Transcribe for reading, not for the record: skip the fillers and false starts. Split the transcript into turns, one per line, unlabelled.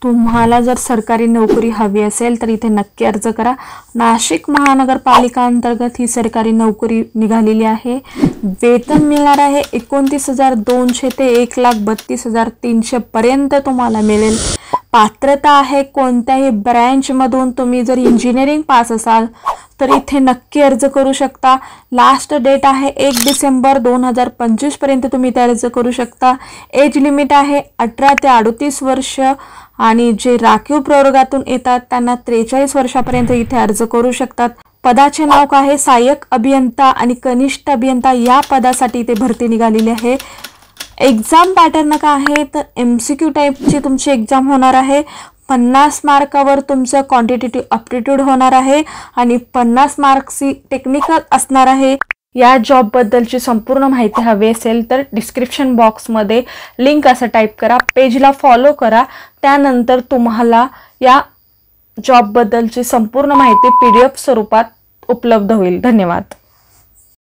तुम्हाला जर सरकारी नोकरी हवी असेल तर इथे नक्की अर्ज करा। नाशिक महानगरपालिका अंतर्गत ही सरकारी नोकरी निघालेली आहे। वेतन मिळणार आहे 29,200 ते 1,32,300 पर्यंत तुम्हाला मिळेल। पात्रता आहे कोणत्याही ब्रँचमधून तुम्ही जर इंजिनिअरिंग पास असाल तर इथे नक्की अर्ज करू शकता। लास्ट डेट आहे 1 डिसेंबर 2025 पर्यंत तुम्ही इथे अर्ज करू शकता। एज लिमिट आहे 18 ते 38 वर्ष आणि जे राखीव प्रवर्गातून येतात त्यांना 43 वर्षापर्यंत इथे अर्ज करू शकतात। पदाचे नाव काय आहे? सहाय्यक अभियंता आणि कनिष्ठ अभियंता या पदासाठी इथे भरती निघालेली आहे। एग्जाम पॅटर्न काय आहे तर MCQ टाईपची तुमची एग्जाम होणार आहे। 50 मार्कावर तुमचं क्वांटिटेटिव्ह अप्टिट्यूड होणार आहे आणि 50 मार्क्सची टेक्निकल असणार आहे। या जॉब बद्दलची संपूर्ण माहिती हवी असेल तर डिस्क्रिप्शन बॉक्समध्ये लिंक असं टाईप करा, पेजला फॉलो करा, त्यानंतर तुम्हाला या जॉब बद्दलची संपूर्ण माहिती PDF स्वरूपात उपलब्ध होईल। धन्यवाद।